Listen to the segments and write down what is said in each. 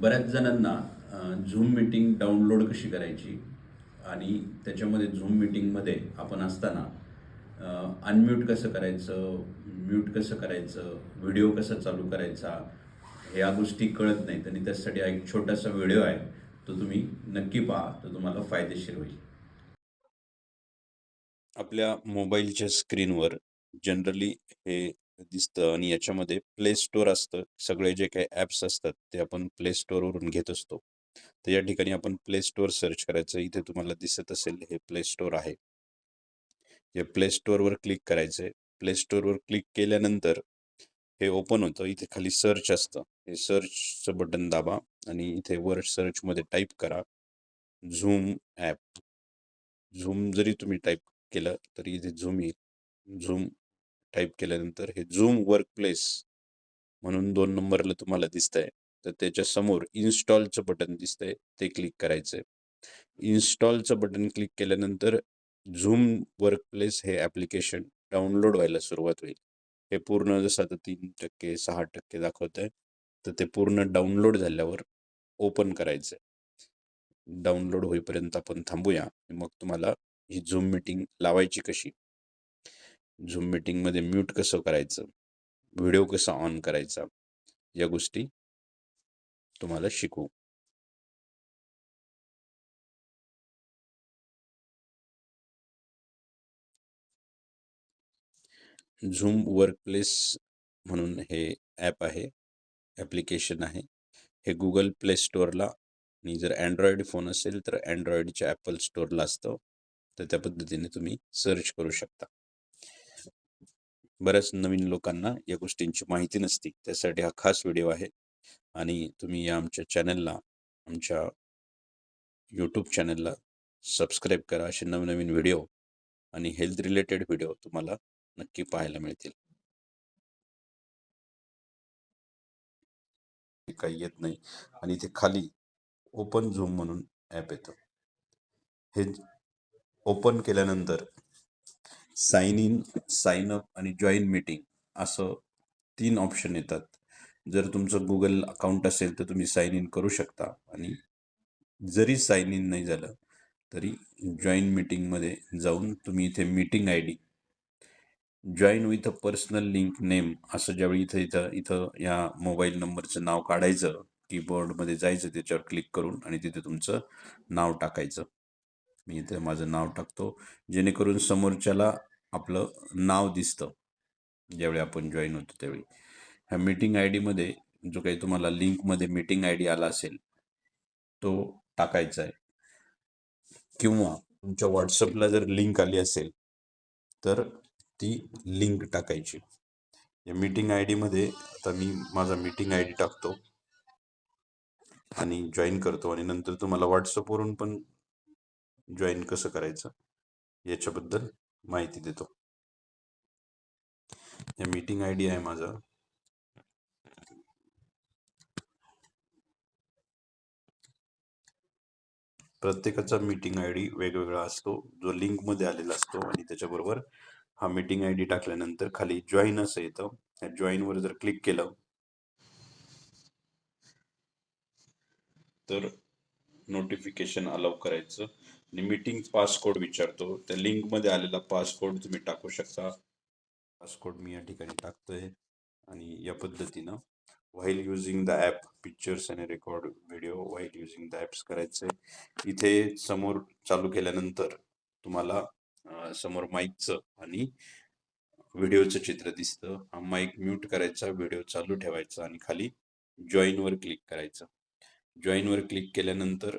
बऱ्याच जणांना zoom meeting download कशी करायची आणि त्याच्यामध्ये झूम मीटिंगमध्ये आपण असताना अनम्यूट कसं करायचं, म्यूट कसं करायचं, व्हिडिओ कसा चालू करायचा, ह्या गोष्टी कळत नाहीत आणि त्यासाठी एक छोटासा व्हिडिओ आहे, तो तुम्ही नक्की पहा, तो तुम्हाला फायदेशीर होईल. आपल्या मोबाईलच्या स्क्रीनवर जनरली हे दिसतं आणि याच्यामध्ये प्ले स्टोअर असतं. सगळे जे काही ॲप्स असतात ते आपण प्ले स्टोअरवरून घेत असतो. तर या ठिकाणी आपण प्ले स्टोअर सर्च करायचं. इथे तुम्हाला दिसत असेल हे प्ले स्टोअर आहे. या प्ले स्टोअरवर क्लिक करायचं आहे. प्ले स्टोअरवर क्लिक केल्यानंतर हे ओपन होतं. इथे खाली सर्च असतं. हे सर्चचं बटन दाबा आणि इथे वर सर्चमध्ये टाईप करा झूम ॲप. झूम जरी तुम्ही टाईप केलं तरी इथे झूम येईल. झूम टाईप केल्यानंतर हे झूम वर्कप्लेस म्हणून 2 नंबरला तुम्हाला दिसतंय. तर त्याच्या समोर इन्स्टॉलचं बटन दिसतंय, ते क्लिक करायचंय. इन्स्टॉलचं बटन क्लिक केल्यानंतर झूम वर्कप्लेस हे ॲप्लिकेशन डाउनलोड व्हायला सुरुवात होईल. हे पूर्ण जसं आता 3%, 6% दाखवतंय, तर ते पूर्ण डाउनलोड झाल्यावर ओपन करायचंय. डाउनलोड होईपर्यंत आपण थांबूया. मग तुम्हाला ही झूम मीटिंग लावायची कशी, झूम मीटिंगमध्ये म्यूट कसं करायचं, व्हिडिओ कसा ऑन करायचा, या गोष्टी तुम्हाला शिकवू. झूम वर्कप्लेस म्हणून हे ॲप आहे, ॲप्लिकेशन आहे. हे गुगल प्ले स्टोअरला आणि जर अँड्रॉइड फोन असेल तर अँड्रॉइडच्या ॲपल स्टोअरला असतं. तर त्या पद्धतीने तुम्ही सर्च करू शकता. बऱ्याच नवीन लोकांना या गोष्टींची माहिती नसते. त्यासाठी हा खास व्हिडिओ आहे आणि तुम्ही या आमच्या चॅनलला, आमच्या यूट्यूब चॅनलला सबस्क्राईब करा. असे नवनवीन व्हिडिओ आणि हेल्थ रिलेटेड व्हिडिओ तुम्हाला नक्की पाहायला मिळतील. काही येत नाही आणि इथे खाली ओपन झूम म्हणून ॲप येतं. हे ओपन केल्यानंतर साइन इन, साइन अप आणि जॉईन मीटिंग असं 3 ऑप्शन येतात. जर तुमचं गुगल अकाउंट असेल तर तुम्ही साइन इन करू शकता आणि जरी साइन इन नाही झालं तरी जॉईन मीटिंगमध्ये जाऊन तुम्ही इथे meeting I D, join with a personal link name असं ज्यावेळी इथं इथं इथं या मोबाईल नंबरचं नाव काढायचं, कीबोर्डमध्ये जायचं, त्याच्यावर क्लिक करून आणि तिथे तुमचं नाव टाकायचं. मी इथे माझं नाव टाकतो, जेणेकरून समोरच्याला आपलं नाव दिसतं ज्यावेळी आपण जॉईन होतो त्यावेळी. ह्या मीटिंग आय डीमध्ये जो काही तुम्हाला लिंकमध्ये मीटिंग आय डी आला असेल तो टाकायचा आहे, किंवा तुमच्या व्हॉट्सअपला जर लिंक आली असेल तर ती लिंक टाकायची. या मीटिंग आय डीमध्ये आता मी माझा मीटिंग आय डी टाकतो आणि जॉईन करतो आणि नंतर तुम्हाला व्हॉट्सअपवरून पण जॉईन कसं करायचं याच्याबद्दल माहिती देतो. या मीटिंग आय डी आहे माझा. प्रत्येकाचा मीटिंग आय डी वेगवेगळा असतो, जो लिंकमध्ये आलेला असतो आणि त्याच्याबरोबर हा मीटिंग आय डी टाकल्यानंतर खाली जॉईन असं येतं. त्या जॉईनवर जर क्लिक केलं तर नोटिफिकेशन अलाउ करायचं आणि मीटिंग पासकोड विचारतो. त्या लिंकमध्ये आलेला पासकोड तुम्ही टाकू शकता. पासकोड मी या ठिकाणी टाकतोय आणि या पद्धतीनं while using the app pictures आणि record video while using the apps करायचं आहे. इथे समोर चालू केल्यानंतर तुम्हाला समोर माईकचं आणि व्हिडिओचं चित्र दिसतं. हा माईक म्यूट करायचा, व्हिडिओ चालू ठेवायचा आणि खाली जॉईनवर क्लिक करायचं. जॉईनवर क्लिक केल्यानंतर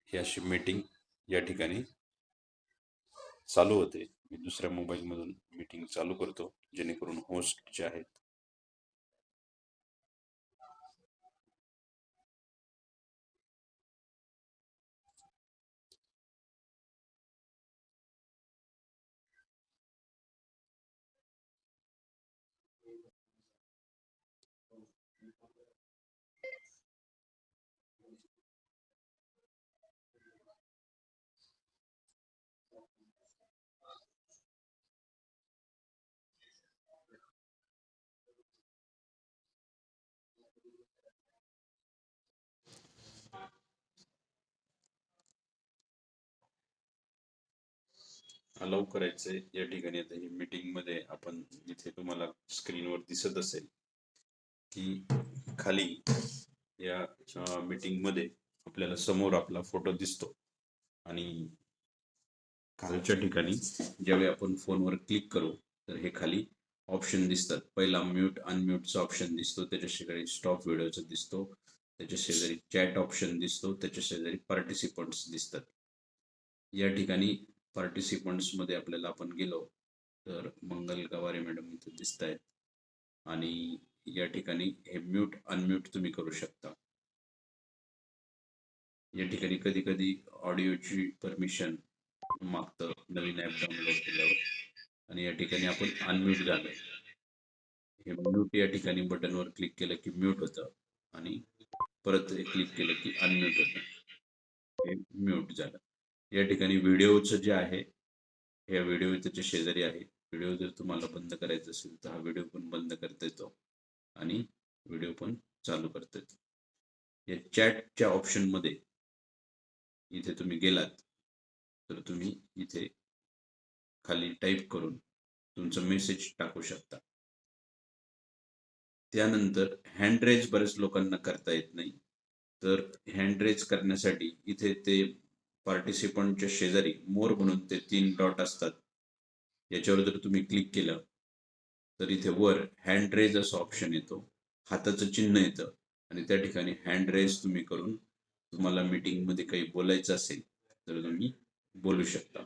ही अशी मीटिंग या ठिकाणी चालू होते. मी दुसऱ्या मोबाईलमधून मीटिंग चालू करतो, जेणेकरून होस्ट जे आहेत अलाउ करायचंय. या ठिकाणी आता ही मीटिंग मध्ये आपण इथे तुम्हाला स्क्रीनवर दिसत असेल की खाली या मीटिंग मध्ये आपल्याला समोर आपला फोटो दिसतो आणि खालच्या ठिकाणी ज्यावेळी आपण फोनवर क्लिक करू तर हे खाली ऑप्शन दिसतात. पहिला म्यूट अनम्यूटचा ऑप्शन दिसतो, त्याच्या शेजारी स्टॉप व्हिडिओचा दिसतो, त्याच्या शेजारी चॅट ऑप्शन दिसतो, त्याच्या शेजारी पार्टिसिपंट्स दिसतात. या ठिकाणी पार्टिसिपंट्स मध्ये आपल्याला आपण गेलो तर मंगल गवारे मॅडम इथे दिसत आहेत आणि या ठिकाणी हे म्यूट अनम्यूट तुम्ही करू शकता. या ठिकाणी कधी कधी ऑडिओची परमिशन मागतं नवीन ऍप डाउनलोड केल्यावर आणि या ठिकाणी आपण अनम्यूट झालोय. हे म्यूट या ठिकाणी बटनवर क्लिक केलं की म्यूट होतं आणि परत क्लिक केलं की अनम्यूट होतं. हे म्यूट झालं. या ठिकाणी व्हिडिओचं जे आहे या व्हिडिओ त्याच्या शेजारी आहे. व्हिडिओ जर तुम्हाला बंद करायचा असेल तर हा व्हिडिओ पण बंद करता येतो आणि व्हिडिओ पण चालू करता येतो. या चॅटच्या ऑप्शन मध्ये इथे तुम्ही गेलात तर तुम्ही इथे खाली टाईप करून तुमचं मेसेज टाकू शकता. त्यानंतर हँड रेज बऱ्याच लोकांना करता येत नाही, तर हँड रेज करण्यासाठी इथे ते पार्टिसिपंटच्या शेजारी मोर म्हणून ते 3 डॉट असतात. याच्यावर जर तुम्ही क्लिक केलं तर इथे वर हँड रेज असं ऑप्शन येतो, हाताचं चिन्ह येतं आणि त्या ठिकाणी हँड रेज तुम्ही करून तुम्हाला मीटिंग मध्ये काही बोलायचं असेल तर तुम्ही बोलू शकता.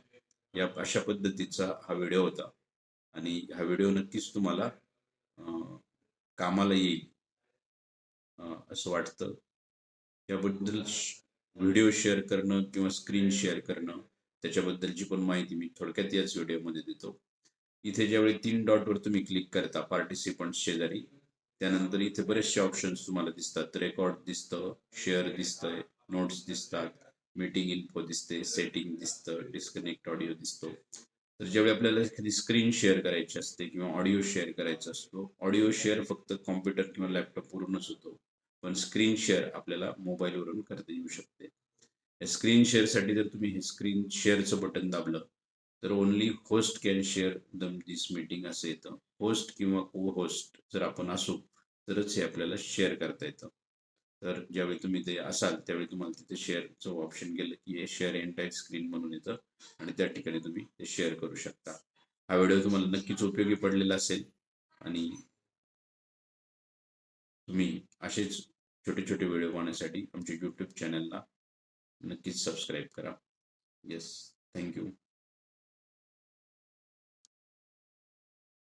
या अशा पद्धतीचा हा व्हिडिओ होता आणि हा व्हिडिओ नक्कीच तुम्हाला कामाला येईल असं वाटतं. याबद्दल व्हिडिओ शेअर करणं किंवा स्क्रीन शेअर करणं त्याच्याबद्दलची पण माहिती मी थोडक्यात याच व्हिडिओमध्ये देतो. इथे ज्यावेळी 3 डॉटवर तुम्ही क्लिक करता पार्टिसिपंट्स शेजारी, त्यानंतर इथे बरेचसे ऑप्शन्स तुम्हाला दिसतात. रेकॉर्ड दिसतं, शेअर दिसतंय, नोट्स दिसतात, मीटिंग इन्फो दिसते, सेटिंग दिसतं, डिस्कनेक्ट ऑडिओ दिसतो. तर ज्यावेळी आपल्याला एखादी स्क्रीन शेअर करायची असते किंवा ऑडिओ शेअर करायचा असतो, ऑडिओ शेअर फक्त कॉम्प्युटर किंवा लॅपटॉप वरूनच होतो, पण स्क्रीन शेअर आपल्याला मोबाईलवरून करता येऊ शकते. स्क्रीन शेअरसाठी जर तुम्ही हे स्क्रीन शेअरचं बटन दाबलं तर only host can share this meeting असं येतं. होस्ट किंवा को होस्ट जर आपण असू तरच हे आपल्याला शेअर करता येतं. तर ज्यावेळी तुम्ही ते असाल त्यावेळी तुम्हाला तिथे शेअरचं ऑप्शन गेलं की हे शेअर एंटायर स्क्रीन म्हणून येतं आणि त्या ठिकाणी तुम्ही ते शेअर करू शकता. हा व्हिडिओ तुम्हाला नक्कीच उपयोगी पडलेला असेल आणि तुम्ही असेच छोटे छोटे व्हिडिओ पाहण्यासाठी आमच्या यूट्यूब चॅनलला नक्कीच सबस्क्राईब करा. Yes, thank you.